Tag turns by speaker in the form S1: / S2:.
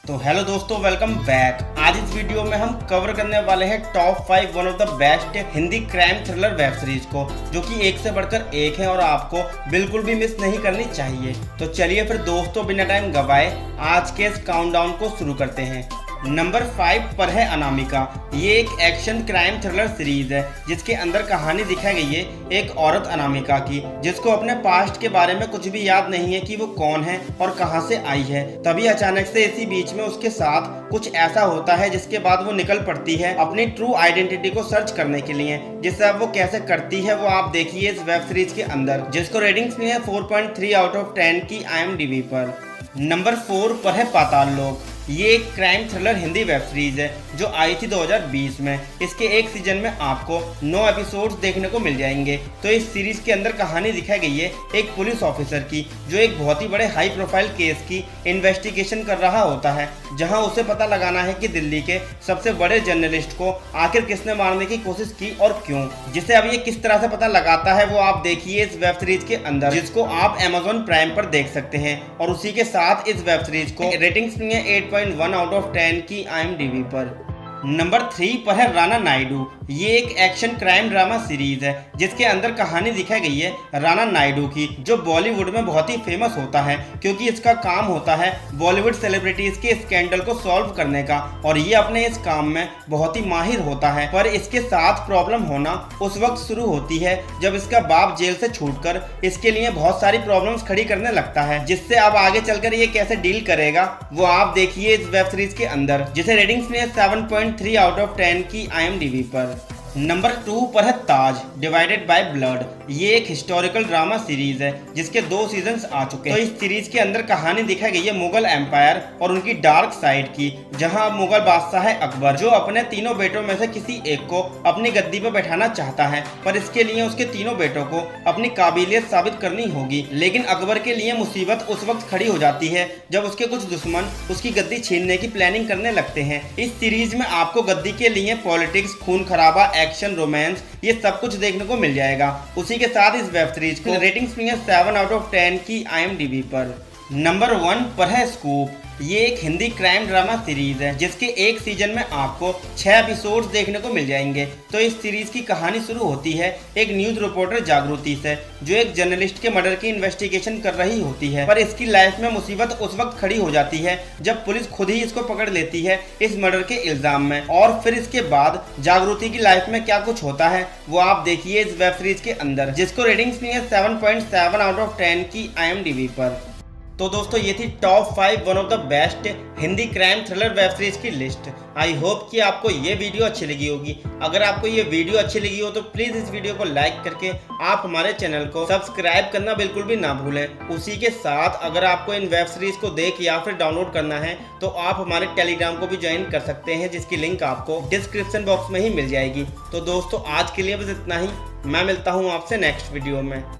S1: तो हेलो दोस्तों, welcome back. आज इस वीडियो में हम कवर करने वाले हैं top 5 one of the best Hindi crime thriller web series को, जो कि एक से बढ़कर एक है और आपको बिल्कुल भी मिस नहीं करनी चाहिए। तो चलिए फिर दोस्तों, बिना टाइम गवाए आज के इस काउंटडाउन को शुरू करते हैं। नंबर 5 पर है अनामिका। ये एक एक्शन क्राइम थ्रिलर सीरीज है जिसके अंदर कहानी दिखाई गई है एक औरत अनामिका की, जिसको अपने पास्ट के बारे में कुछ भी याद नहीं है कि वो कौन है और कहां से आई है। तभी अचानक से इसी बीच में उसके साथ कुछ ऐसा होता है जिसके बाद वो निकल पड़ती है अपनी ट्रू आइडेंटिटी को सर्च करने के लिए। जिससे अब वो कैसे करती है वो आप देखिए इस वेब सीरीज के अंदर, जिसको रेटिंग्स मिली है 4.3 आउट ऑफ 10 की IMDb पर। नंबर 4 पर है पाताल लोक। ये एक crime thriller Hindi web series है जो आई थी 2020 में। इसके एक सीजन में आपको 9 एपिसोड्स देखने को मिल जाएंगे। तो इस सीरीज के अंदर कहानी दिखाई गई है एक पुलिस ऑफिसर की, जो एक बहुत ही बड़े हाई प्रोफाइल केस की इन्वेस्टिगेशन कर रहा होता है, जहां उसे पता लगाना है कि दिल्ली के सबसे बड़े जर्नलिस्ट को आखिर किसने मारने की कोशिश की और क्यों। जिसे अब ये किस तरह से पता लगाता है वो आप देखिए इस वेब सीरीज के अंदर, जिसको आप Amazon प्राइम पर देख सकते हैं। और उसी के साथ इस वेब सीरीज को रेटिंग्स मिली है 8.1 आउट ऑफ 10 की IMDb पर। नंबर 3 पर है राणा नायडू। ये एक एक्शन क्राइम ड्रामा सीरीज है जिसके अंदर कहानी दिखाई गई है राणा नायडू की, जो बॉलीवुड में बहुत ही फेमस होता है क्योंकि इसका काम होता है बॉलीवुड सेलिब्रिटीज के स्कैंडल को सॉल्व करने का। और ये अपने इस काम में बहुत ही माहिर होता है, पर इसके साथ प्रॉब्लम होना उस वक्त शुरू होती है जब इसका बाप जेल से छूटकर इसके लिए बहुत सारी प्रॉब्लम्स खड़ी करने लगता है, जिससे अब आगे चलकर ये कैसे डील करेगा वो आप देखिए इस वेब सीरीज के अंदर, जिसे रेटिंग्स में 7.3 आउट ऑफ 10 की IMDb पर। नंबर 2 पर है ताज डिवाइडेड बाय ब्लड। ये एक हिस्टोरिकल ड्रामा सीरीज है जिसके 2 सीजन्स आ चुके हैं। तो इस सीरीज के अंदर कहानी दिखाई गई है मुगल एम्पायर और उनकी डार्क साइड की, जहां मुगल बादशाह है अकबर, जो अपने तीनों बेटों में से किसी एक को अपनी गद्दी पर बैठाना चाहता है, पर इसके लिए उसके तीनों बेटों को अपनी काबिलियत साबित करनी होगी। लेकिन अकबर के लिए मुसीबत उस वक्त खड़ी हो जाती है जब उसके कुछ दुश्मन उसकी गद्दी छीनने की प्लानिंग करने लगते हैं। इस सीरीज में आपको गद्दी के लिए पॉलिटिक्स, खून खराबा, एक्शन, रोमांस, ये सब कुछ देखने को मिल जाएगा। उसी के साथ इस वेब सीरीज को रेटिंग्स मिली है 7 आउट ऑफ 10 की IMDb पर। नंबर 1 पर है स्कूप। ये एक हिंदी क्राइम ड्रामा सीरीज है जिसके एक सीजन में आपको 6 एपिसोड्स देखने को मिल जाएंगे। तो इस सीरीज की कहानी शुरू होती है एक न्यूज रिपोर्टर जागृति से, जो एक जर्नलिस्ट के मर्डर की इन्वेस्टिगेशन कर रही होती है, पर इसकी लाइफ में मुसीबत उस वक्त खड़ी हो जाती है जब पुलिस खुद ही इसको पकड़ लेती है इस मर्डर के इल्जाम में। और फिर इसके बाद जागृति की लाइफ में क्या कुछ होता है वो आप देखिए इस वेब सीरीज के अंदर, जिसको रेटिंग्स मिली है 7.7 आउट ऑफ 10 की IMDb पर। तो दोस्तों, ये थी top 5 one of the best Hindi crime thriller web series की लिस्ट। आई होप कि आपको ये वीडियो अच्छी लगी होगी। अगर आपको ये वीडियो अच्छी लगी हो तो प्लीज़ इस वीडियो को लाइक करके आप हमारे चैनल को सब्सक्राइब करना बिल्कुल भी ना भूलें। उसी के साथ अगर आपको इन वेब सीरीज को देख या फिर डाउनलोड करना है तो आप हमारे टेलीग्राम को भी ज्वाइन कर सकते हैं, जिसकी लिंक आपको डिस्क्रिप्शन बॉक्स में ही मिल जाएगी। तो दोस्तों, आज के लिए बस इतना ही। मैं मिलता हूँ आपसे नेक्स्ट वीडियो में।